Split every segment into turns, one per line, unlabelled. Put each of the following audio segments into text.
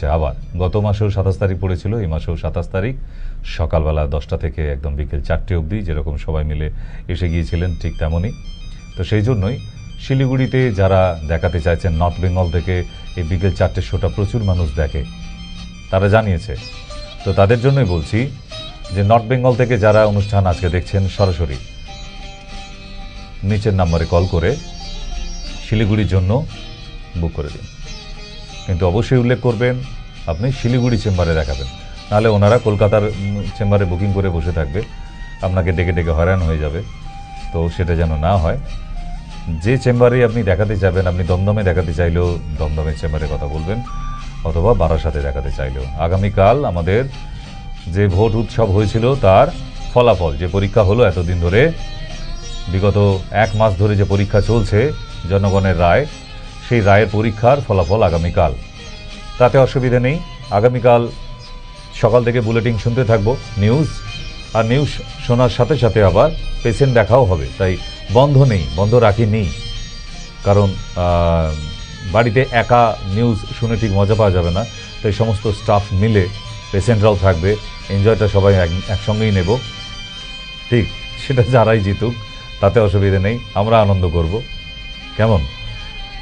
পড়েছে আবার। গত মাসেও 27 তারিখ পড়েছিল, এই মাসেও 27 তারিখ সকালবেলা 10টা থেকে একদম বিকেল 4টে অবধি, যেরকম সবাই মিলে এসে গিয়েছিলেন ঠিক তেমনই। তো সেই জন্যই শিলিগুড়িতে যারা দেখাতে চাইছেন নর্থ বেঙ্গল থেকে এই বিকেল 4টের শোটা প্রচুর মানুষ দেখে, তারা জানিয়েছে। তো তাদের জন্যই বলছি যে নর্থ বেঙ্গল থেকে যারা অনুষ্ঠান আজকে দেখছেন সরাসরি নিচের নাম্বারে কল করে শিলিগুড়ির জন্য বুক করে দিন, কিন্তু অবশ্যই উল্লেখ করবেন আপনি শিলিগুড়ি চেম্বারে দেখাবেন, নাহলে ওনারা কলকাতার চেম্বারে বুকিং করে বসে থাকবে, আপনাকে ডেকে ডেকে হয়রান হয়ে যাবে। তো সেটা যেন না হয়। যে চেম্বারে আপনি দেখাতে চাইবেন, আপনি দমদমে দেখাতে চাইলেও দমদমের চেম্বারে কথা বলবেন, অথবা বারাসাতে দেখাতে চাইলেও। আগামীকাল আমাদের যে ভোট উৎসব হয়েছিল তার ফলাফল, যে পরীক্ষা হলো এতদিন ধরে, বিগত 1 মাস ধরে যে পরীক্ষা চলছে জনগণের রায়, সেই রায়ের পরীক্ষার ফলাফল আগামীকাল। তাতে অসুবিধা নেই, আগামীকাল সকাল থেকে বুলেটিন শুনতে থাকবো, নিউজ, আর নিউজ শোনার সাথে সাথে আবার পেশেন্ট দেখাও হবে। তাই বন্ধ নেই, বন্ধ রাখি নেই, কারণ বাড়িতে একা নিউজ শুনে ঠিক মজা পাওয়া যাবে না। তাই সমস্ত স্টাফ মিলে, পেশেন্টরাও থাকবে, এনজয়টা সবাই একসঙ্গেই নেব। ঠিক, সেটা যারাই জিতুক তাতে অসুবিধা নেই, আমরা আনন্দ করব। কেমন?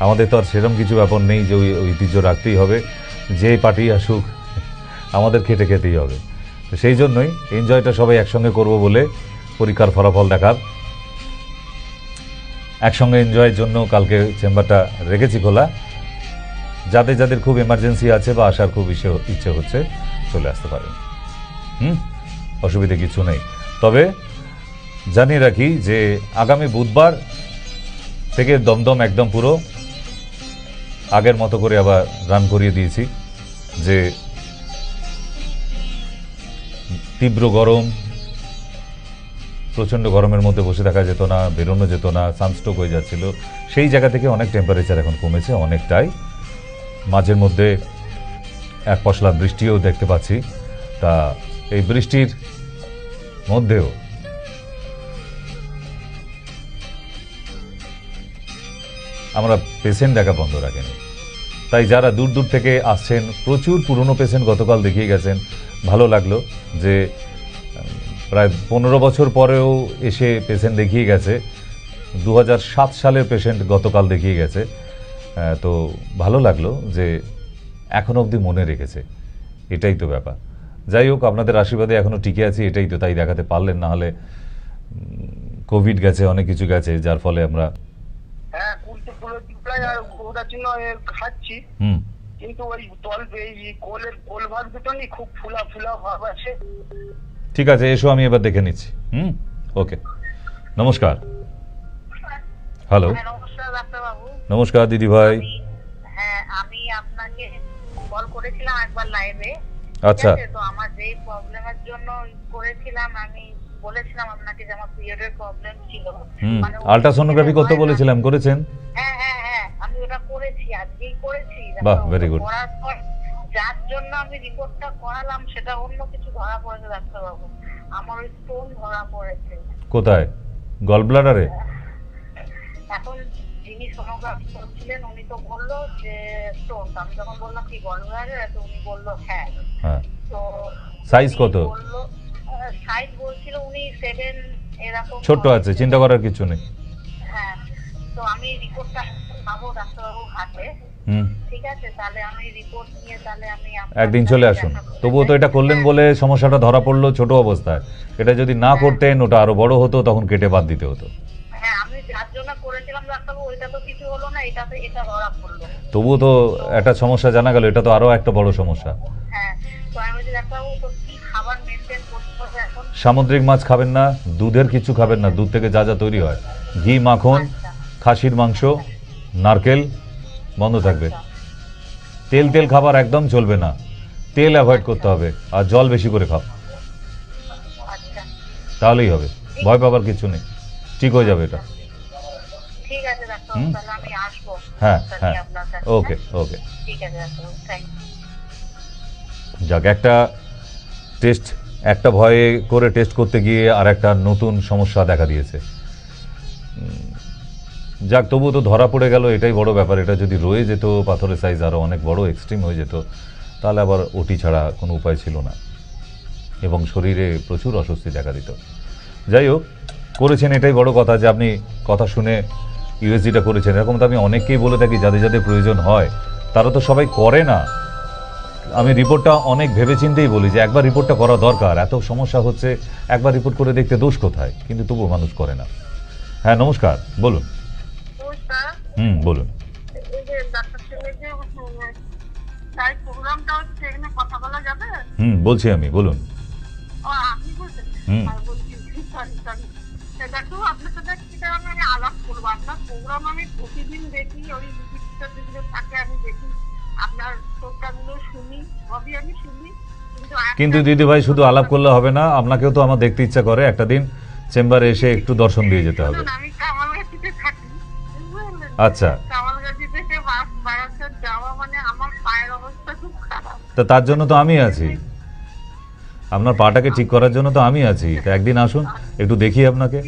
আমাদের তো আর সেরকম কিছু ব্যাপার নেই যে ওই ঐতিহ্য রাখতেই হবে, যে পার্টি আসুক আমাদের খেটে খেতেই হবে। তো সেই জন্যই এনজয়টা সবাই একসঙ্গে করব বলে পরীক্ষার ফলাফল দেখার, একসঙ্গে এনজয়ের জন্য কালকে চেম্বারটা রেখেছি খোলা। যাদের যাদের খুব এমার্জেন্সি আছে বা আসার খুব ইচ্ছে হচ্ছে চলে আসতে পারেন, অসুবিধে কিছু নেই। তবে জানিয়ে রাখি যে আগামী বুধবার থেকে দমদম একদম পুরো আগের মতো করে আবার রান করিয়ে দিয়েছি। যে তীব্র গরম, প্রচণ্ড গরমের মধ্যে বসে থাকা যেত না, বেরোনো যেত না, সানস্ট্রোক হয়ে যাচ্ছিল, সেই জায়গা থেকে অনেক টেম্পারেচার এখন কমেছে অনেকটাই। মাঝের মধ্যে এক পশলা বৃষ্টিও দেখতে পাচ্ছি। তা এই বৃষ্টির মধ্যেও আমরা পেশেন্ট দেখা বন্ধ রাখেনি। তাই যারা দূর দূর থেকে আসছেন, প্রচুর পুরনো পেশেন্ট গতকাল দেখিয়ে গেছেন, ভালো লাগলো যে প্রায় 15 বছর পরেও এসে পেশেন্ট দেখিয়ে গেছে। 2007 সালের পেশেন্ট গতকাল দেখিয়ে গেছে। তো ভালো লাগলো যে এখনো অবধি মনে রেখেছে, এটাই তো ব্যাপার। যাই হোক, আপনাদের আশীর্বাদে এখনো টিকে আছি, এটাই তো। তাই দেখাতে পারলেন, না হলে কোভিড গেছে, অনেক কিছু গেছে, যার ফলে আমরা
খাচ্ছি, কিন্তু ওই কোল ভাগ দুটো নি খুব ফুলা ফুলা ভাব আছে।
ঠিক আছে, এসো, আমি এবার দেখে নিচ্ছি। ওকে, নমস্কার। হ্যালো,
নমস্কার ডাক্তারবাবু।
নমস্কার দিদি ভাই।
হ্যাঁ, আমি আপনাকে কল করেছিলাম একবার লাইভে।
আচ্ছা,
তো আমার যে প্রবলেমের জন্য করেছিলাম, আমি বলেছিলাম আপনাকে যে আমার পিরিয়ডের প্রবলেম ছিল,
মানে আল্ট্রাসোনোগ্রাফি করতে বলেছিলাম, করেছেন?
হ্যাঁ হ্যাঁ হ্যাঁ, আমি ওটা করেছি, আজকেই করেছি।
বাহ, ভেরি গুড।
করার পর যার জন্য আমি রিপোর্টটা করালাম সেটা অন্য কিছু ধরা পড়েছে ডাক্তারবাবু। আমার ওই স্টোন ধরা পড়েছে।
কোথায়? গল ব্লাডারে?
এখন যিনি সোনোগ্রাফি করছিলেন উনি তো বললো যে স্টোন। আমি যখন বললাম কি গল ব্লাডারে, তো উনি বললো হ্যাঁ। তো
সাইজ কত?
বললো সাইজ বলছিল উনি 7 এরকম।
ছোট আছে, চিন্তা করার কিছু নেই।
হ্যাঁ, তো আমি রিপোর্টটা পাবো ডাক্তারবাবুর হাতে। ঠিক আছে, তাহলে আমি রিপোর্ট নিয়ে তাহলে আমি
একদিন চলে আসুন। তবুও তো এটা করলেন বলে সমস্যাটা ধরা পড়লো ছোট অবস্থায়। এটা যদি না করতেন ওটা আরো বড় হতো, তখন কেটে বাদ দিতে হতো।
হ্যাঁ, আমি যার জন্য করেছিলাম ডাক্তারবাবু, ওইটা তো কিছু হলো না, এটা ধরা পড়লো।
তবুও তো একটা সমস্যা জানা গেল, এটা তো আরো একটা বড় সমস্যা।
হ্যাঁ, তো আমি বলছি ডাক্তারবাবু তো কি খাবার মেনটেন করতে হবে এখন?
সামুদ্রিক মাছ খাবেন না, দুধের কিছু খাবেন না, দুধ থেকে যা যা তৈরি হয়, ঘি, মাখন, খাসির মাংস, নারকেল বন্ধ থাকবে। তেল খাবার একদম চলবে না, তেল অ্যাভয়েড করতে হবে, আর জল বেশি করে খাও, তাহলেই হবে। ভয় পাবার কিছু নেই, ঠিক হয়ে যাবে এটা।
ঠিক আছে ডাক্তারবাবু, তাহলে আমি আসবো।
হ্যাঁ হ্যাঁ, ওকে ওকে,
ঠিক আছে ডাক্তারবাবু, থ্যাংক ইউ।
যাক, একটা টেস্ট, একটা ভয়ে করে টেস্ট করতে গিয়ে আর একটা নতুন সমস্যা দেখা দিয়েছে। যাক, তবুও তো ধরা পড়ে গেল, এটাই বড় ব্যাপার। এটা যদি রয়ে যেত, পাথরের সাইজ আরও অনেক বড় এক্সট্রিম হয়ে যেত, তাহলে আবার ওটি ছাড়া কোনো উপায় ছিল না এবং শরীরে প্রচুর অস্বস্তি দেখা দিত। যাই হোক, করেছেন, এটাই বড় কথা যে আপনি কথা শুনে ইউএসজিটা করেছেন। এরকম তো আমি অনেককেই বলে থাকি, যাদের যাদের প্রয়োজন হয় তারা তো সবাই করে না। আমি রিপোর্টটা অনেক ভেবেচিন্তেই বলি যে একবার রিপোর্টটা করা দরকার, এত সমস্যা হচ্ছে, একবার রিপোর্ট করে দেখতে দোষ কোথায়, কিন্তু তবুও মানুষ করে না। হ্যাঁ নমস্কার, বলুন। বলুন।
এই যে ডাক্তার সাহেবের যে তাই প্রোগ্রামটা হচ্ছে, এখানে কথা বলা যাবে?
বলছি আমি, বলুন।
আপনি বলছেন? আর বলছি সরি দেখো, আপনার সাথে একটা আমি আলাপ করবো। আপনার প্রোগ্রাম আমি প্রতিদিন দেখি, ওই ভিডিওটা যেগুলো থাকে আমি দেখি, আপনার শ্রোতাগুলো শুনি, সবই আমি শুনি।
কিন্তু দিদি ভাই, শুধু আলাপ করলে হবে না, আপনাকেও তো আমার দেখতে ইচ্ছা করে। একটা দিন চেম্বারে এসে একটু দর্শন দিয়ে যেতে হবে।
আমি কামালগাছিতে থাকি।
আচ্ছা,
কামালগাছি থেকে বারাসাত যাওয়া মানে আমার পায়ের অবস্থা খুব খারাপ।
তা তার জন্য তো আমি আছি, আপনার পাটাকে ঠিক করার জন্য তো আমি আছি। তা একদিন আসুন, একটু দেখি আপনাকে।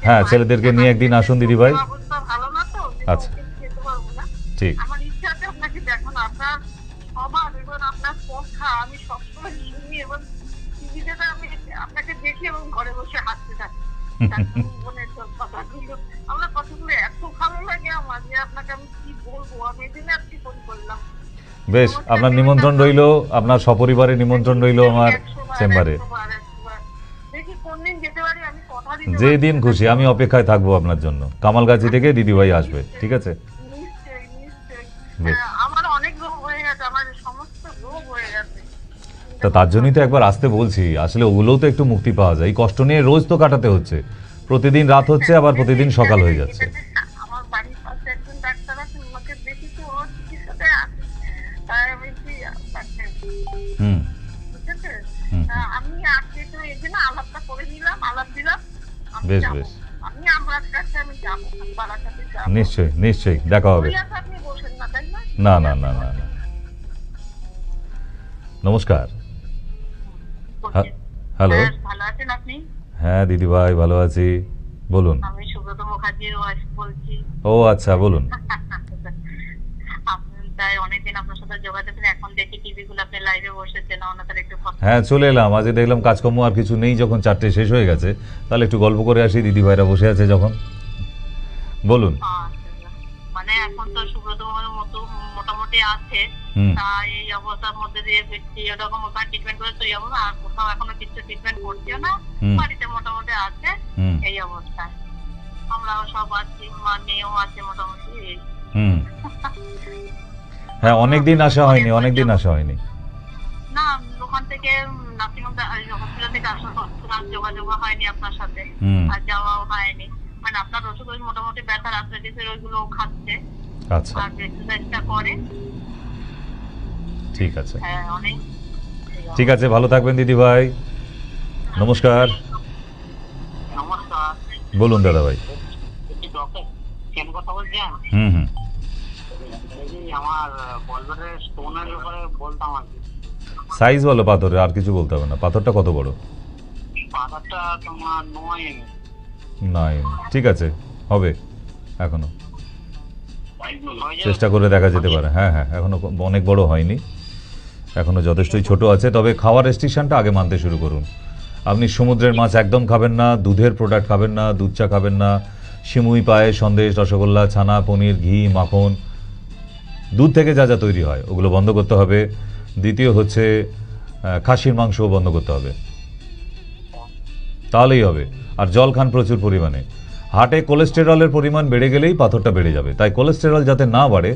হ্যাঁ, ছেলেদেরকে নিয়ে একদিন আসুন দিদি ভাই। আচ্ছা, ঠিক। বেশ, আপনার নিমন্ত্রণ রইল, আপনার সপরিবারে নিমন্ত্রণ রইল আমার চেম্বারে। যে দিন খুশি আমি অপেক্ষায় থাকবো আপনার জন্য। কামালগাছি থেকে দিদিভাই আসবে, ঠিক আছে? বেশ, তা তার জন্যই তো একবার আসতে বলছি। আসলে ওগুলোও তো একটু মুক্তি পাওয়া যায়। এই কষ্ট নিয়ে রোজ তো কাটাতে হচ্ছে, প্রতিদিন রাত হচ্ছে, আবার প্রতিদিন সকাল হয়ে যাচ্ছে। বেশ বেশ, নিশ্চয়ই নিশ্চয়ই দেখা হবে। না না না না না। নমস্কার। হ্যালো।
ভালো আছেন আপনি?
হ্যাঁ দিদি ভাই, ভালো আছি, বলুন।
আমি সুব্রত মুখার্জির ওয়াইফ বলছি।
ও আচ্ছা, বলুন।
অনেকদিন আপনার সাথে যোগাযোগ, এখন দেখি টিভি গুলো আপনি লাইভে বসেছেন, ওনাদের একটু
হ্যাঁ চলে এলাম। আজ দেখলাম কাজকর্ম আর কিছু নেই, যখন 4টে শেষ হয়ে গেছে, তাহলে একটু গল্প করে আসি। দিদি ভাইরা বসে আছে যখন, বলুন।
মানে এখন তো সুব্রত মতো মোটামুটি আছে, তা এই অবস্থার মধ্যে দিয়ে ব্যক্তি এরকম ওখানে ট্রিটমেন্ট করে তৈরি অবস্থা, আর কোথাও এখনো কিছু ট্রিটমেন্ট করছেও না, বাড়িতে মোটামুটি আছে এই অবস্থায়। আমরাও সব আছি, মা মেয়েও আছে মোটামুটি।
হ্যাঁ, অনেকদিন আসা হয়নি, অনেকদিন আসা হয়নি।
না, ওখান থেকে নার্সিংহোম হসপিটাল থেকে আসার যোগাযোগ হয়নি আপনার সাথে, আর যাওয়াও হয়নি। মানে আপনার ওষুধ ওই মোটামুটি ব্যথার আর্থ্রাইটিসের ওইগুলো খাচ্ছে।
আচ্ছা,
আর এক্সারসাইজটা করে।
ঠিক আছে,
হ্যাঁ অনেক
ঠিক আছে, ভালো থাকবেন দিদি ভাই। নমস্কার।
নমস্কার,
বলুন দাদা ভাই।
ডক্টর কেন কথা বলছেন? আমার বলবারের স্টোনের ব্যাপারে বলতাম আর কি।
সাইজ বলো পাথরের, আর কিছু বলতে হবে না। পাথরটা কত বড়?
পাথরটা তোমার 9 এমএম।
9, ঠিক আছে, হবে, এখনো চেষ্টা করে দেখা যেতে পারে। হ্যাঁ হ্যাঁ, এখনো অনেক বড় হয়নি, এখনো যথেষ্টই ছোট আছে। তবে খাওয়ার রেস্ট্রিকশনটা আগে মানতে শুরু করুন। আপনি সমুদ্রের মাছ একদম খাবেন না, দুধের প্রোডাক্ট খাবেন না, দুধ চা খাবেন না, সিমুই, পায়েস, সন্দেশ, রসগোল্লা, ছানা, পনির, ঘি, মাখন, দুধ থেকে যা যা তৈরি হয় ওগুলো বন্ধ করতে হবে। দ্বিতীয় হচ্ছে খাসির মাংসও বন্ধ করতে হবে, তাহলেই হবে। আর জল খান প্রচুর পরিমাণে। হার্টে কোলেস্টেরলের পরিমাণ বেড়ে গেলেই পাথরটা বেড়ে যাবে, তাই কোলেস্টেরল যাতে না বাড়ে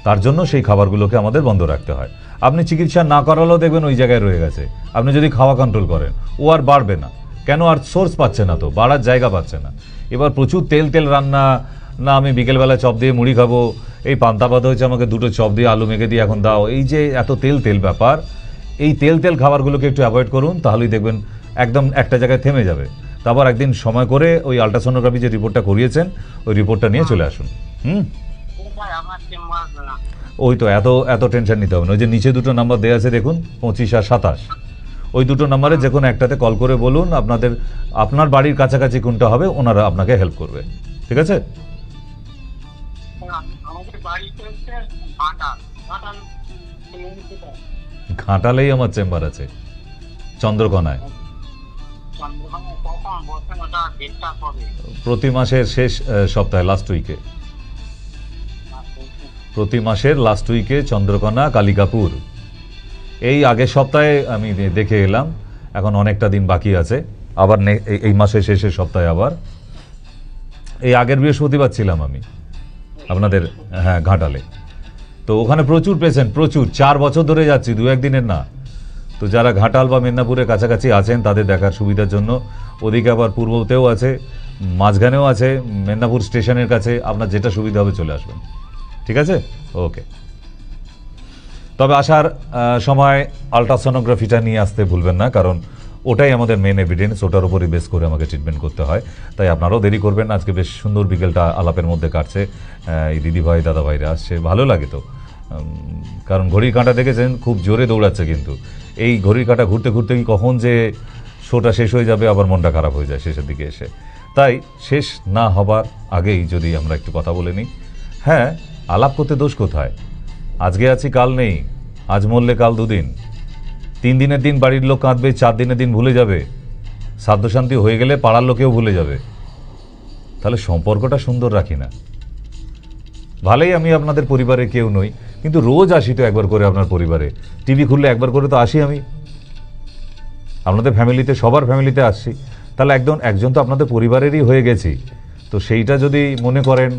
তার জন্য সেই খাবারগুলোকে আমাদের বন্ধ রাখতে হয়। আপনি চিকিৎসা না করালেও দেখবেন ওই জায়গায় রয়ে গেছে। আপনি যদি খাওয়া কন্ট্রোল করেন, ও আর বাড়বে না। কেন? আর সোর্স পাচ্ছে না, তো বাড়ার জায়গা পাচ্ছে না। এবার প্রচুর তেল তেল রান্না, না আমি বিকেলবেলা চপ দিয়ে মুড়ি খাবো, এই পান্তা ভাত হয়েছে, আমাকে 2টো চপ দিয়ে আলু মেখে দিয়ে এখন দাও, এই যে এত তেল তেল ব্যাপার, এই তেল তেল খাবারগুলোকে একটু অ্যাভয়েড করুন, তাহলেই দেখবেন একদম একটা জায়গায় থেমে যাবে। তারপর একদিন সময় করে ওই আল্ট্রাসোনোগ্রাফি যে রিপোর্টটা করিয়েছেন ওই রিপোর্টটা নিয়ে চলে আসুন। ওই তো এত এত টেনশন নিতে হবে না। ওই যে নিচে 2টো নাম্বার দেওয়া আছে দেখুন, 25 আর 27, ওই 2টো নাম্বারে যে কোনো একটাতে কল করে বলুন আপনার বাড়ির কাছাকাছি কোনটা হবে, ওনারা আপনাকে হেল্প করবে, ঠিক আছে? ঘাটালেই আমার চেম্বার আছে, চন্দ্রকোনায়। প্রতি মাসের শেষ সপ্তাহে, লাস্ট উইকে, প্রতি মাসের লাস্ট উইকে চন্দ্রকোনা কালিকাপুর। এই আগের সপ্তাহে আমি দেখে এলাম, এখন অনেকটা দিন বাকি আছে, আবার এই মাসের শেষের সপ্তাহে আবার। এই আগের বৃহস্পতিবার ছিলাম আমি আপনাদের, হ্যাঁ, ঘাটালে। তো ওখানে প্রচুর পেশেন্ট, প্রচুর, 4 বছর ধরে যাচ্ছি, 2-1 দিনের না। তো যারা ঘাটাল বা মেদিনীপুরের কাছাকাছি আছেন তাদের দেখার সুবিধার জন্য, ওদিকে আবার পূর্বতেও আছে, মাঝখানেও আছে, মেদিনীপুর স্টেশনের কাছে, আপনার যেটা সুবিধা হবে চলে আসবেন, ঠিক আছে? ওকে। তবে আসার সময় আলট্রাসোনোগ্রাফিটা নিয়ে আসতে ভুলবেন না, কারণ ওটাই আমাদের মেন এভিডেন্স, ওটার উপরই বেস করে আমাকে ট্রিটমেন্ট করতে হয়। তাই আপনারাও দেরি করবেন। আজকে বেশ সুন্দর বিকেলটা আলাপের মধ্যে কাটছে, এই দিদিভাই দাদাভাইরা আসছে, ভালো লাগে তো। কারণ ঘড়ির কাঁটা দেখেছেন খুব জোরে দৌড়াচ্ছে, কিন্তু এই ঘড়ির কাঁটা ঘুরতে ঘুরতে কি কখন যে শোটা শেষ হয়ে যাবে, আবার মনটা খারাপ হয়ে যায় শেষের দিকে এসে। তাই শেষ না হবার আগেই যদি আমরা একটু কথা বলে নিই। হ্যাঁ, আলাপ করতে দোষ কোথায়? আজকে আছি কাল নেই, আজ মরলে কাল 2 দিন, 3 দিনের দিন বাড়ির লোক কাঁদবে, 4 দিনের দিন ভুলে যাবে, সাধ্যশান্তি হয়ে গেলে পাড়ার লোকেও ভুলে যাবে। তাহলে সম্পর্কটা সুন্দর রাখি না। ভালোই আমি আপনাদের পরিবারের কেউ নই, কিন্তু রোজ আসি তো একবার করে আপনার পরিবারে, টিভি খুললে একবার করে তো আসি আমি আপনাদের ফ্যামিলিতে, সবার ফ্যামিলিতে আসছি। তাহলে একজন তো আপনাদের পরিবারেরই হয়ে গেছি। তো সেইটা যদি মনে করেন,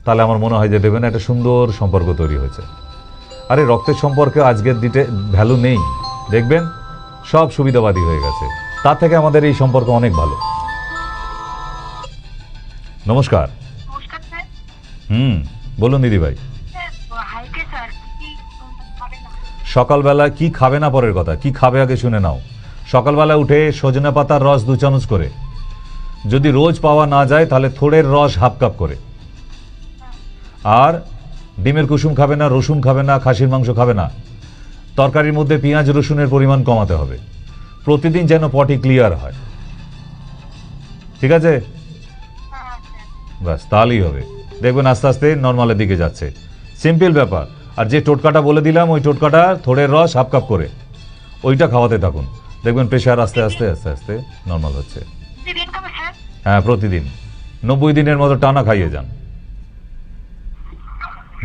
তাহলে আমার মনে হয় যে দেবেন একটা সুন্দর সম্পর্ক তৈরি হয়েছে। আরে রক্তের সম্পর্কে আজকের দিতে ভ্যালু নেই, দেখবেন সব সুবিধাবাদী হয়ে গেছে। তার থেকে আমাদের এই সম্পর্ক অনেক ভালো। নমস্কার। বলুন দিদিভাই। সকালবেলা কি খাবে না পরের কথা, কি খাবে আগে শুনে নাও। সকালবেলা উঠে সজনে পাতার রস 2 চামচ করে, যদি রোজ পাওয়া না যায় তাহলে থোড়ের রস হাফ কাপ করে। আর ডিমের কুসুম খাবে না, রসুন খাবে না, খাসির মাংস খাবে না। তরকারির মধ্যে পেঁয়াজ রসুনের পরিমাণ কমাতে হবে। প্রতিদিন যেন পটি ক্লিয়ার হয়, ঠিক আছে? ব্যাস, তাহলেই হবে। দেখবেন আস্তে আস্তে নর্মালের দিকে যাচ্ছে। সিম্পল ব্যাপার। আর যে টোটকাটা বলে দিলাম, ওই টোটকাটা থোড়ের রস হাফ কাপ করে ওইটা খাওয়াতে থাকুন, দেখবেন প্রেশার আস্তে আস্তে আস্তে আস্তে নর্মাল হচ্ছে। হ্যাঁ, প্রতিদিন 90 দিনের মতো টানা খাইয়ে যান।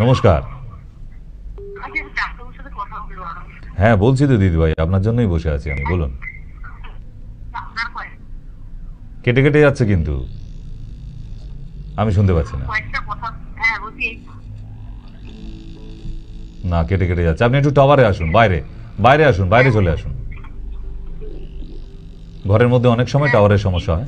নমস্কার। হ্যাঁ বলছি তো দিদিভাই, আপনার জন্যই বসে আছি আমি, বলুন। কেটে কেটে যাচ্ছে কিন্তু আমি শুনতে পাচ্ছি না। না, কেটে কেটে যাচ্ছে। আপনি একটু টাওয়ারে আসুন, বাইরে আসুন, বাইরে চলে আসুন। ঘরের মধ্যে অনেক সময় টাওয়ারের সমস্যা হয়।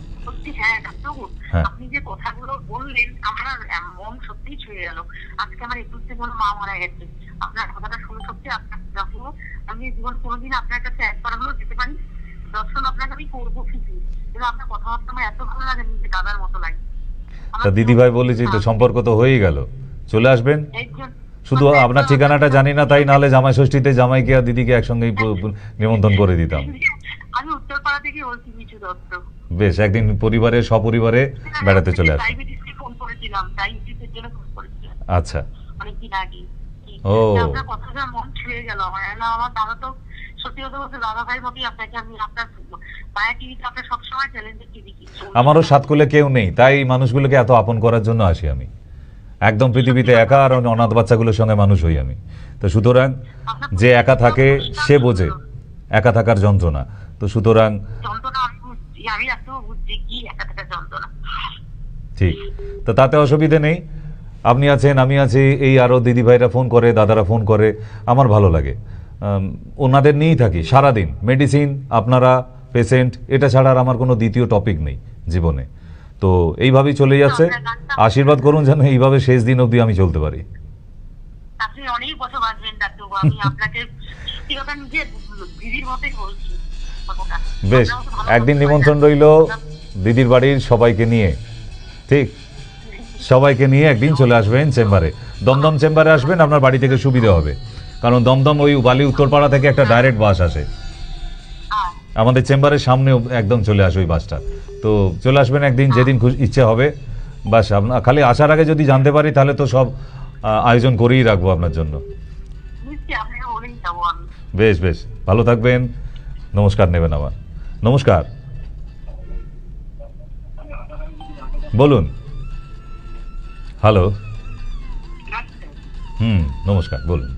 হ্যাঁ,
আপনি যে কথাগুলো বললেন আমার মন সত্যি ছুঁয়ে গেল। আজকে আমার 21 দিন হলো মা মারা গেছে। আপনার কথাটা শুনে সত্যি আমি জীবন কোনোদিন আপনার কাছে একবার হলেও যেতে পারি, দর্শন আপনাকে আমি করবো ঠিকই, কিন্তু আপনার কথাবার্তা আমার এত ভালো লাগে, নিজে দাদার মতো লাগে।
তা দিদিভাই বলেছি তো, সম্পর্ক তো হয়েই গেল, চলে আসবেন। শুধু আপনার ঠিকানাটা জানি না, তাই নাহলে জামাই ষষ্ঠীতে জামাইকে আর দিদিকে একসঙ্গেই নিমন্ত্রণ করে দিতাম।
আমি উত্তরপাড়া থেকে বলছি, মিঠু দত্ত।
বেশ, একদিন পরিবারে সপরিবারে বেড়াতে চলে আসুন।
ফোন করেছিলাম, ডায়াবেটিসের জন্য ফোন করেছিলাম।
আচ্ছা,
অনেকদিন আগে।
ও,
আপনার কথাটা মন ছুঁয়ে গেল আমার। আমার দাদা তো সত্যি কথা বলতে, দাদা ভাই মতোই আপনাকে। আমি আপনার মায়া টিভিতে আপনার সবসময় চ্যালেঞ্জের টিভি।
আমারও সাতকুলে কেউ নেই, তাই মানুষগুলোকে এত আপন করার জন্য আসি আমি। একদম পৃথিবীতে একা, আর অনাথ বাচ্চাগুলোর সঙ্গে মানুষ হই আমি। তো সুতরাং যে একা থাকে সে বোঝে একা থাকার যন্ত্রণা। তো সুতরাং ঠিক, তো তাতে অসুবিধে নেই। আপনি আছেন, আমি আছি, এই আরও দিদিভাইরা ফোন করে, দাদারা ফোন করে, আমার ভালো লাগে। ওনাদের নিয়েই থাকি সারাদিন। মেডিসিন, আপনারা, পেশেন্ট, এটা ছাড়া আর আমার কোনো দ্বিতীয় টপিক নেই জীবনে। তো এইভাবেই চলে যাচ্ছে। আশীর্বাদ করুন যেন এইভাবে শেষ দিন অবধি আমি চলতে পারি।
আপনি অনেক বছর বাঁচবেন ডাক্তারবাবু, আমি আপনাকে সত্যি কথা নিজে দিদির মতোই বলছি।
বেশ, একদিন নিমন্ত্রণ রইল দিদির বাড়ির সবাইকে নিয়ে, ঠিক? সবাইকে নিয়ে একদিন চলে আসবেন চেম্বারে। দমদম চেম্বারে আসবেন, আপনার বাড়ি থেকে সুবিধা হবে। কারণ দমদম ওই বালি উত্তরপাড়া থেকে একটা ডাইরেক্ট বাস আসে আমাদের চেম্বারের সামনে, একদম চলে আসে ওই বাসটা। তো চলে আসবেন একদিন, যেদিন ইচ্ছে হবে। বাস আপনার খালি আসার আগে যদি জানতে পারি তাহলে তো সব আয়োজন করেই রাখবো আপনার জন্য।
নিশ্চয়ই আপনি বলেই যাবো আমি।
বেশ বেশ, ভালো থাকবেন, নমস্কার নেবেন আমার। নমস্কার, বলুন। হ্যালো, নমস্কার, বলুন।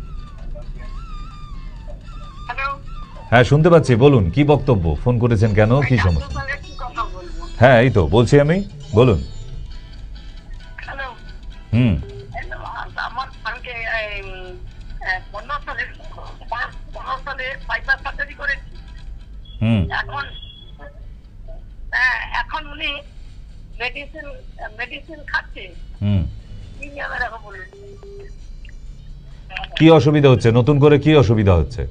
হ্যালো,
হ্যাঁ শুনতে পাচ্ছি, বলুন কি বক্তব্য, ফোন করেছেন কেন, কি সমস্যা?
কি কথা বলবো?
হ্যাঁ এই তো বলছি আমি, বলুন।
হ্যালো,
হুম
আমার কালকে 15 সালে বাইপাস সার্জারি করেছি।
হুম
এখন উনি মেডিসিন খাচ্ছে।
হুম
কি নিয়মে রাখো বলুন?
কি অসুবিধা হচ্ছে, নতুন করে কি অসুবিধা হচ্ছে?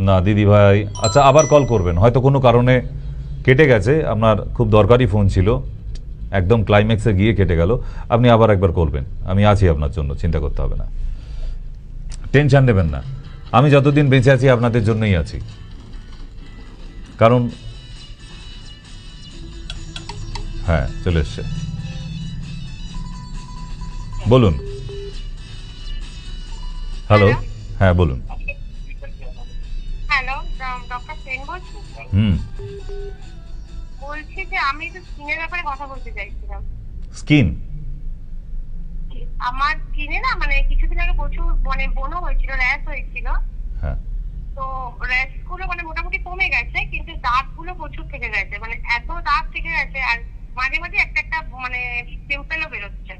না দিদি ভাই, আচ্ছা আবার কল করবেন, হয়তো কোনো কারণে কেটে গেছে, আপনার খুব দরকারি ফোন ছিল, একদম ক্লাইম্যাক্সে গিয়ে কেটে গেল। আপনি আবার একবার করবেন, আমি আছি আপনার জন্য, চিন্তা করতে হবে না, টেনশন নেবেন না। আমি যতদিন বেঁচে আছি আপনাদের জন্যই আছি, কারণ হ্যাঁ চলে এসছে। বলুন। হ্যালো, হ্যাঁ বলুন।
হ্যালো, ডক্টর সেন বলছি।
হুম
বলছি যে আমি একটু স্কিনের ব্যাপারে কথা বলতে চাইছিলাম।
স্কিন?
আমার স্কিনে না মানে কিছুদিন আগে প্রচুর মানে ব্রণ হয়েছিল, র্যাশ হয়েছিল।
হ্যাঁ
তো র্যাশ গুলো মানে মোটামুটি কমে গেছে, কিন্তু দাগ গুলো প্রচুর থেকে গেছে, মানে এত দাগ থেকে গেছে, আর মাঝে মাঝে একটা একটা মানে পিম্পলও বেরোচ্ছে।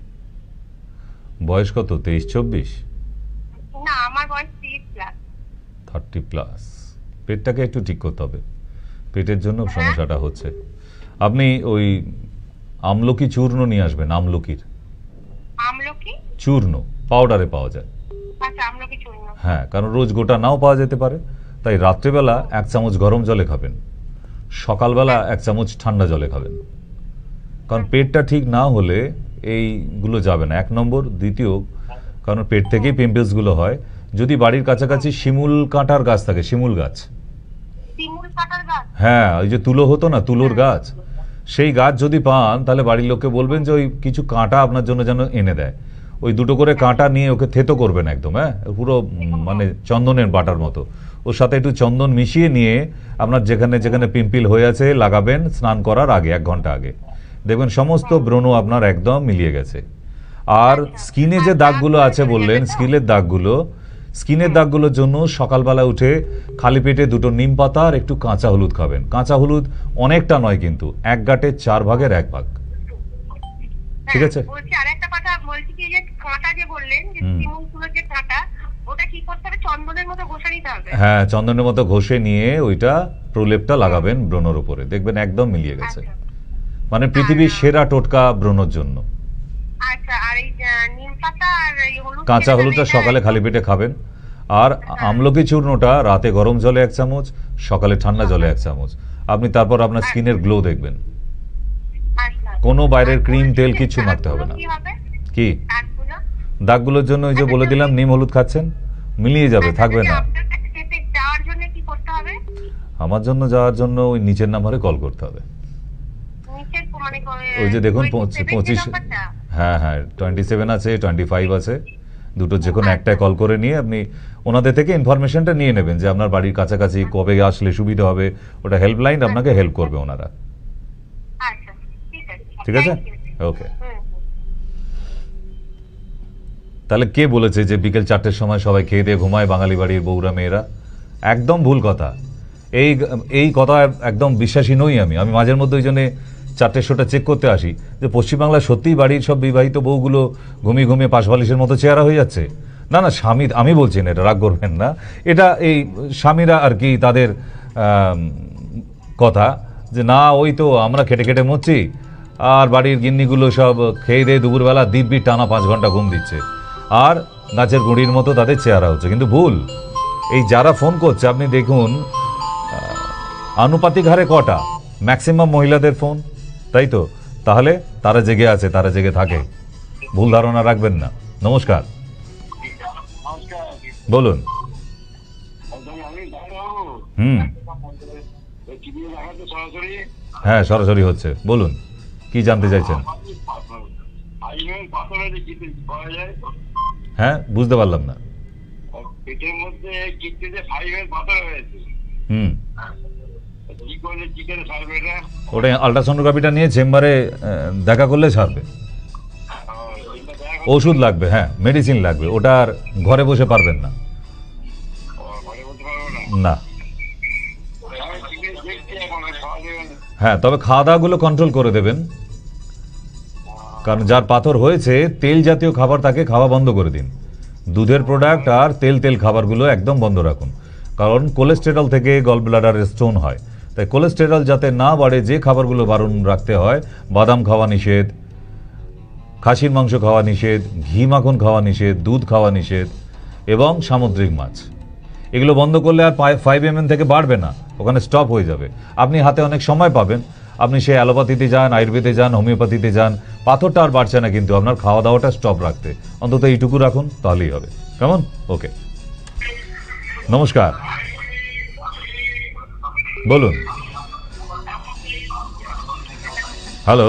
বয়স কত, 23-24?
না, আমার বয়স 30+।
30+। পেটটাকে একটু ঠিক করতে হবে, পেটের জন্য সমস্যাটা হচ্ছে। আপনি ওই আমলকি চূর্ণ নিয়ে আসবেন, আমলকির
আমলকি
চূর্ণ পাউডারে পাওয়া যায়।
আচ্ছা, আমলকি চূর্ণ।
হ্যাঁ, কারণ রোজ গোটা নাও পাওয়া যেতে পারে, তাই রাত্রেবেলা 1 চামচ গরম জলে খাবেন, সকালবেলা 1 চামচ ঠান্ডা জলে খাবেন। কারণ পেটটা ঠিক না হলে এইগুলো যাবে না, 1 নম্বর। দ্বিতীয়, কারণ পেট থেকেই পিম্পলসগুলো হয়। যদি বাড়ির কাছাকাছি শিমুল কাঁটার গাছ থাকে, শিমুল গাছ,
শিমুল কাঁটার গাছ,
হ্যাঁ ওই যে তুলো হতো না, তুলোর গাছ, সেই গাছ যদি পান তাহলে বাড়ির লোককে বলবেন যে ওই কিছু কাঁটা আপনার জন্য যেন এনে দেয়। ওই 2টো করে কাঁটা নিয়ে ওকে থেতো করবেন একদম, হ্যাঁ পুরো মানে চন্দনের বাটার মতো। ওর সাথে একটু চন্দন মিশিয়ে নিয়ে আপনার যেখানে যেখানে পিম্পল হয়ে আছে লাগাবেন স্নান করার আগে 1 ঘন্টা আগে, দেখবেন সমস্ত ব্রণ আপনার একদম মিলিয়ে গেছে। আর স্কিনে যে দাগগুলো আছে বললেন, স্কিনের দাগগুলোর জন্য সকালবেলা উঠে খালি পেটে 2টো নিম পাতা আর একটু কাঁচা হলুদ খাবেন। কাঁচা হলুদ অনেকটা নয়, কিন্তু 1 গাঁটের 4 ভাগের 1 ভাগ, ঠিক আছে?
বলছি আরেকটা কথা, বলছি কি যে কাঁটা যে বললেন যে শিমুল ফুলের যে কাঁটা, ওটা কি করতে হবে? চন্দনের মতো ঘষে নিতে হবে?
হ্যাঁ, চন্দনের মতো ঘষে নিয়ে ওইটা প্রলেপটা লাগাবেন ব্রণের উপরে, দেখবেন একদম মিলিয়ে গেছে। মানে পৃথিবীর সেরা টোটকা ব্রণের জন্য।
আচ্ছা, আর এই নিম পাতা আর এই হলুদ,
কাঁচা হলুদটা সকালে খালি পেটে খাবেন, আর আমলকি চূর্ণটা রাতে গরম জলে 1 চামচ, সকালে ঠান্ডা জলে 1 চামচ। আপনি তারপর আপনার স্কিনের গ্লো দেখবেন, কোনো বাইরের ক্রিম তেল কিছু মাখতে হবে না। কি দাগগুলোর জন্য ওই যে বলে দিলাম, নিম হলুদ খাচ্ছেন, মিলিয়ে যাবে, থাকবে না। আমার জন্য যাওয়ার জন্য ওই নিচের নাম্বারে কল করতে হবে। ওই যে দেখুন 25, হ্যাঁ হ্যাঁ 27 আছে, 25 আছে, 2টো যে কোনো একটায় কল করে নিয়ে আপনি ওনাদের থেকে ইনফরমেশনটা নিয়ে নেবেন যে আপনার বাড়ির কাছাকাছি কবে আসলে সুবিধা হবে। ওটা হেল্পলাইন, আপনাকে হেল্প করবে ওনারা, ঠিক আছে? ওকে। তাহলে কে বলেছে যে বিকেল 4টের সময় সবাই খেয়ে দিয়ে ঘুমায় বাঙালি বাড়ির বউরা মেয়েরা? একদম ভুল কথা। এই কথা একদম বিশ্বাসী নই আমি। মাঝের মধ্যে ওই জন্য 4টের শোটা চেক করতে আসি যে পশ্চিমবাংলায় সত্যিই বাড়ির সব বিবাহিত বউগুলো ঘুমিয়ে ঘুমিয়ে পাশবালিশের মতো চেহারা হয়ে যাচ্ছে। না না, স্বামী, আমি বলছি না, এটা রাগ করবেন না, এটা এই স্বামীরা আর কি তাদের কথা, যে না ওই তো আমরা খেটে খেটে মরছি আর বাড়ির গিন্নিগুলো সব খেয়ে দিয়ে দুপুরবেলা দিব্যি টানা 5 ঘন্টা ঘুম দিচ্ছে, আর গাছের গুঁড়ির মতো তাদের চেহারা হচ্ছে। কিন্তু ভুল। এই যারা ফোন করছে আপনি দেখুন আনুপাতিক হারে কটা ম্যাক্সিমাম মহিলাদের ফোন, তাই তো? তাহলে তারা জেগে আছে, তারা জেগে থাকে, ভুল ধারণা রাখবেন না। নমস্কার, বলুন। হ্যাঁ সরাসরি হচ্ছে, বলুন কি জানতে চাইছেন?
পাথর হয়েছে, কিডনি পাওয়া যায়?
হ্যাঁ, বুঝতে পারলাম না।
পেটের মধ্যে কিডনিতে 5 পাথর হয়েছে। কি করলে কি করে ছাড়বে এটা?
ওটা আল্ট্রাসোনোগ্রাফিটা নিয়ে চেম্বারে দেখা করলে ছাড়বে। ওষুধ লাগবে, হ্যাঁ, মেডিসিন লাগবে, ওটা আর ঘরে বসে পারবেন না।
ঘরে বলতে পারবো না?
না।
আমি চিকিৎসা দেখছি এখন, খাওয়া যাবে না।
হ্যাঁ, তবে খাওয়া দাওয়াগুলো কন্ট্রোল করে দেবেন, কারণ যার পাথর হয়েছে তেল জাতীয় খাবার তাকে খাওয়া বন্ধ করে দিন। দুধের প্রোডাক্ট আর তেল তেল খাবারগুলো একদম বন্ধ রাখুন, কারণ কোলেস্টেরল থেকে গল ব্লাডারের স্টোন হয়। তাই কোলেস্টেরল যাতে না বাড়ে যে খাবারগুলো বারণ রাখতে হয়, বাদাম খাওয়া নিষেধ, খাসির মাংস খাওয়া নিষেধ, ঘি মাখন খাওয়া নিষেধ, দুধ খাওয়া নিষেধ এবং সামুদ্রিক মাছ, এগুলো বন্ধ করলে আর 5 mm থেকে বাড়বে না, ওখানে স্টপ হয়ে যাবে। আপনি হাতে অনেক সময় পাবেন, আপনি সে অ্যালোপ্যাথিতে যান, আয়ুর্বেদে যান, হোমিওপ্যাথিতে যান, পাথরটা আর বাড়ছে না, কিন্তু আপনার খাওয়া দাওয়াটা স্টপ রাখতে অন্তত এইটুকু রাখুন, তাহলেই হবে। কেমন? ওকে, নমস্কার, বলুন। হ্যালো,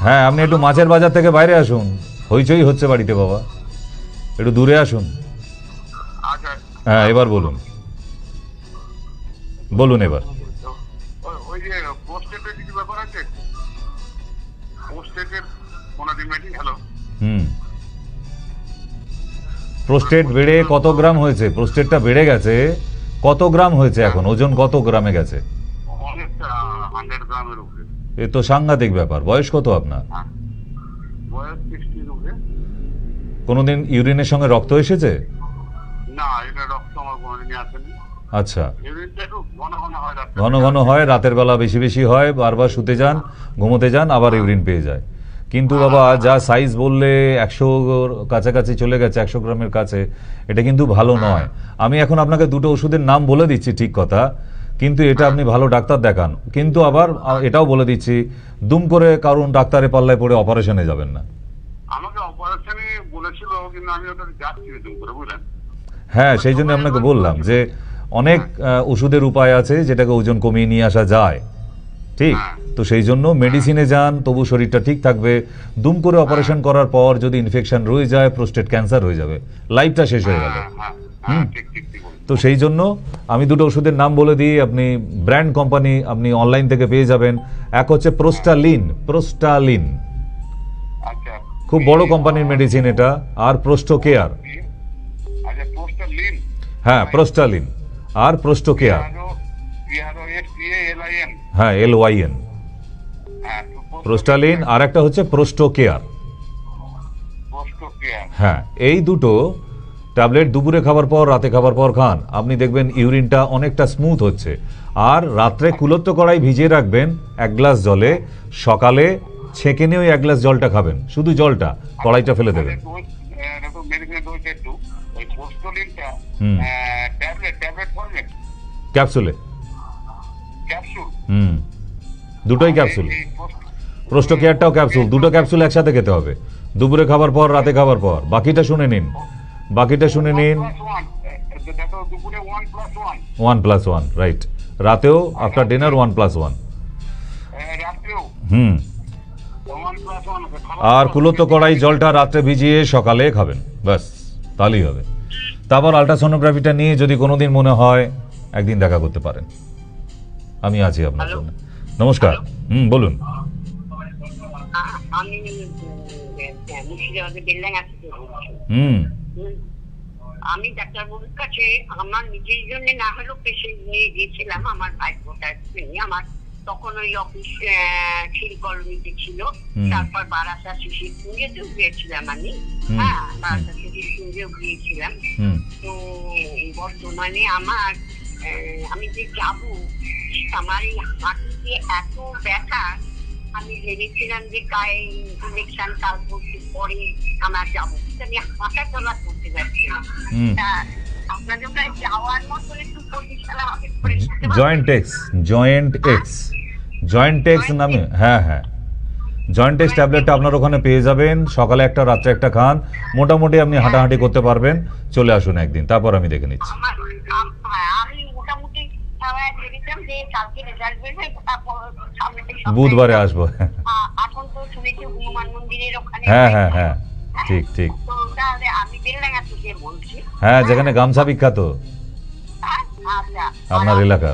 হ্যাঁ, আপনি একটু মাছের বাজার থেকে বাইরে আসুন, হইচই হচ্ছে বাড়িতে বাবা, একটু দূরে আসুন।
আচ্ছা,
হ্যাঁ, এবার বলুন, বলুন এবার।
ওই যে পোস্টেটের কিছু ব্যাপার আছে, পোস্টেটের কোনো রিমেডি? হ্যালো,
প্রোস্টেট বেড়ে কত গ্রাম হয়েছে? প্রোস্টেটটা বেড়ে গেছে, কত গ্রাম হয়েছে এখন? ওজন কত গ্রামে গেছে?
অনেকটা, 100 গ্রামের উপরে।
এ তো সাংঘাতিক ব্যাপার। বয়স কত আপনার?
বয়স 60 উপরে।
কোনোদিন ইউরিনের সঙ্গে রক্ত এসেছে?
না, এটা রক্ত আমার কোনোদিনই আসেনি।
আচ্ছা,
ইউরিনটা একটু ঘন ঘন হয়,
ঘন ঘন হয়, রাতের বেলা বেশি বেশি হয়, বারবার শুতে যান, ঘুমোতে যান, আবার ইউরিন পেয়ে যায়। কিন্তু বাবা, যা সাইজ বললে 100 কাছাকাছি চলে গেছে, 100 গ্রামের কাছে, এটা কিন্তু ভালো নয়। আমি এখন আপনাকে দুটো ওষুধের নাম বলে দিচ্ছি, ঠিক কথা, কিন্তু এটা আপনি ভালো ডাক্তার দেখান। কিন্তু আবার এটাও বলে দিচ্ছি, দুম করে কারণ ডাক্তারের পাল্লায় পড়ে অপারেশনে যাবেন না।
আমাকে অপারেশনে বলেছিল, কিন্তু আমি ওটা যাচ্ছি দুম করে, বুঝলেন?
হ্যাঁ, সেই জন্য আপনাকে বললাম যে অনেক ওষুধের উপায় আছে যেটাকে ওজন কমিয়ে নিয়ে আসা যায়, ঠিক? তো সেই জন্য মেডিসিনে যান, তবু শরীরটা ঠিক থাকবে। দুম করে অপারেশন করার পর যদি ইনফেকশন রয়ে যায়, প্রোস্টেট ক্যান্সার হয়ে যাবে, লাইফটা শেষ হয়ে গেল। তো সেই জন্য আমি দুটো ওষুধের নাম বলে দিই, আপনি ব্র্যান্ড কোম্পানি আপনি অনলাইন থেকে পেয়ে যাবেন। এক হচ্ছে প্রোস্টালিন, প্রোস্টালিন, খুব বড় কোম্পানির মেডিসিন এটা। আর প্রোস্টোকেয়ার, হ্যাঁ, প্রোস্টালিন আর প্রোস্টোকেয়ার, হ্যাঁ, LYN, প্রোস্টালিন। আর একটা হচ্ছে প্রোস্টোকেয়ার। হ্যাঁ, এই দুটো ট্যাবলেট দুপুরে খাবার পর, রাতে খাবার পর খান, আপনি দেখবেন ইউরিনটা অনেকটা স্মুথ হচ্ছে। আর রাত্রে কুলত্ব কড়াই ভিজিয়ে রাখবেন 1 গ্লাস জলে, সকালে ছেঁকে নিয়ে ওই 1 গ্লাস জলটা খাবেন, শুধু জলটা, কড়াইটা ফেলে দেবেন। ক্যাপসুলে, দুটোই ক্যাপসুল, প্রোস্টোকেয়ারটাও ক্যাপসুল, দুটো ক্যাপসুল একসাথে খেতে হবে, দুপুরে খাবার পর, রাতে খাবার পর। বাকিটা শুনে নিন, বাকিটা শুনে নিন। 1+1, রাইট। রাতেও আফটার ডিনার 1+1। আর কুলত্ব কড়াই জলটা রাত্রে ভিজিয়ে সকালে খাবেন, ব্যাস, তাহলেই হবে। তারপর আল্ট্রাসোনোগ্রাফিটা নিয়ে যদি কোনোদিন মনে হয় একদিন দেখা করতে পারেন, আমি আছি আপনার জন্য। নমস্কার, বলুন।
আমি মুর্শিদাবাদে বেলডাঙ্গা থেকে বলছি। আমি ডাক্তারবাবুর কাছে আমার নিজের জন্য না হলেও পেশেন্ট নিয়ে গেছিলাম, আমার ভাইপোটা নিয়ে। আমার তখন ওই অফিস শিলকলমিতে ছিল, তারপর বারাসা শিশির কুঞ্জেতেও গিয়েছিলাম আমি। হ্যাঁ, বারাসা শিশির কুঞ্জেও গিয়েছিলাম। তো বর্তমানে আমার আমি যে যাবো, আমার এই হাঁটুতে এত ব্যথা, আমি ভেবেছিলাম যে গায়ে ইলেকশন কাল পরে আমার যাবো, আমি হাঁটা চলা করতে পারছি না। আপনাদের কাছে যাওয়ার মতো একটু পরিষ্কার আমাকে
joint x, joint x, joint x নামে, হ্যাঁ হ্যাঁ, জয়েন্ট এক্স ট্যাবলেটটা আপনার ওখানে পেয়ে যাবেন। সকালে একটা, রাত্রে একটা খান, মোটামুটি আপনি হাঁটাহাঁটি করতে পারবেন। চলে আসুন একদিন, তারপর আমি দেখে নিচ্ছি।
বুধবারে আসবো।
এখন তো শুনেছি হনুমান
মন্দিরের ওখানে।
হ্যাঁ হ্যাঁ হ্যাঁ, ঠিক ঠিক।
তো তাহলে আমি বেলডাঙ্গা থেকে বলছি।
হ্যাঁ, যেখানে গামছা বিখ্যাত
আচ্ছা,
আপনার এলাকা।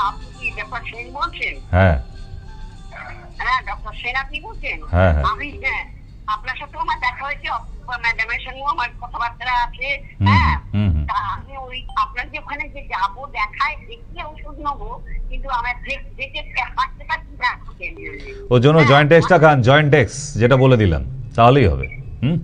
আপনি কি ডক্টর সেন বলছেন?
হ্যাঁ
হ্যাঁ, ডক্টর সেন আপনি বলছেন?
হ্যাঁ হ্যাঁ।
আমি, হ্যাঁ, আপনার সাথেও আমার দেখা হয়েছে, ম্যাডামের সঙ্গেও আমার কথাবার্তা আছে।
হুম,
হ্যাঁ,
হুম, হুম।
তা আমি ওই আপনার যে ওখানে যে যাবো, দেখায় দেখি ওষুধ নেবো, কিন্তু আমার দেখে হাঁটতে পারছি না।
ওর জন্য জয়েন্ট এক্সটা খান, জয়েন্ট এক্স যেটা বলে দিলাম, তাহলেই হবে। হুম।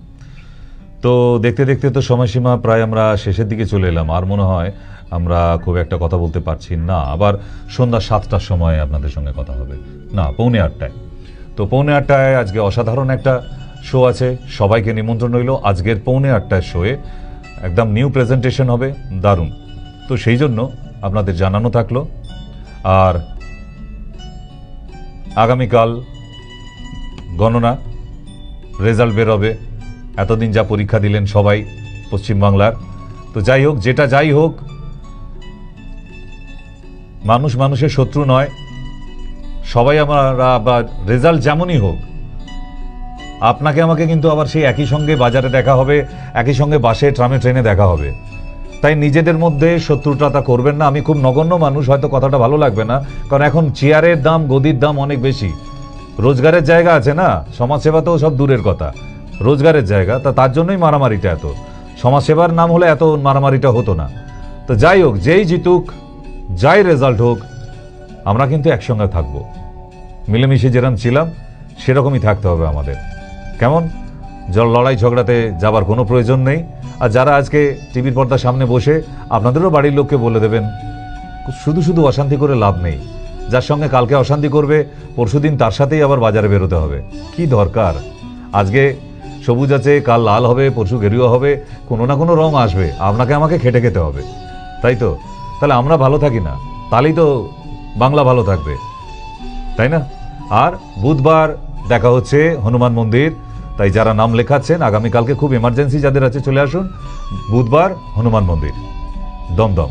তো দেখতে দেখতে তো সময়সীমা প্রায় আমরা শেষের দিকে চলে এলাম, আর মনে হয় আমরা খুব একটা কথা বলতে পারছি না। আবার সন্ধ্যা 7টার সময় আপনাদের সঙ্গে কথা হবে, না 7:45টায়। তো 7:45টায় আজকে অসাধারণ একটা শো আছে, সবাইকে নিমন্ত্রণ রইল আজকের 7:45টায় শোয়ে। একদম নিউ প্রেজেন্টেশন হবে, দারুণ। তো সেই জন্য আপনাদের জানানো থাকলো। আর আগামীকাল গণনা, রেজাল্ট বেরোবে। এতদিন যা পরীক্ষা দিলেন সবাই পশ্চিমবাংলার, তো যাই হোক, যেটা যাই হোক, মানুষ মানুষের শত্রু নয়। সবাই আমরা, বা রেজাল্ট যেমনই হোক, আপনাকে আমাকে কিন্তু আবার সেই একই সঙ্গে বাজারে দেখা হবে, একই সঙ্গে বাসে ট্রামে ট্রেনে দেখা হবে। তাই নিজেদের মধ্যে শত্রুতা করবেন না। আমি খুব নগণ্য মানুষ, হয়তো কথাটা ভালো লাগবে না, কারণ এখন চেয়ারের দাম, গদির দাম অনেক বেশি। রোজগারের জায়গা আছে না, সমাজসেবা তো সব দূরের কথা, রোজগারের জায়গা, তার জন্যই মারামারিটা এত। সমাজসেবার নাম হলে এত মারামারিটা হতো না। তো যাই হোক, যেই জিতুক, যাই রেজাল্ট হোক, আমরা কিন্তু একসঙ্গে থাকবো। মিলেমিশে যেরকম ছিলাম সেরকমই থাকতে হবে আমাদের। কেমন? লড়াই ঝগড়াতে যাবার কোনো প্রয়োজন নেই। আর যারা আজকে টিভির পর্দার সামনে বসে, আপনাদেরও বাড়ির লোককে বলে দেবেন, শুধু শুধু অশান্তি করে লাভ নেই। যার সঙ্গে কালকে অশান্তি করবে, পরশুদিন তার সাথেই আবার বাজারে বেরোতে হবে। কি দরকার? আজকে সবুজ আছে, কাল লাল হবে, পরশু গেরুয়া হবে, কোনো না কোনো রং আসবে, আপনাকে আমাকে খেটে খেতে হবে, তাই তো? তাহলে আমরা ভালো থাকি না, তাহলেই তো বাংলা ভালো থাকবে, তাই না? আর বুধবার দেখা হচ্ছে হনুমান মন্দির। তাই যারা নাম লেখাচ্ছেন, আগামীকালকে খুব এমার্জেন্সি যাদের আছে চলে আসুন। বুধবার হনুমান মন্দির, দমদম।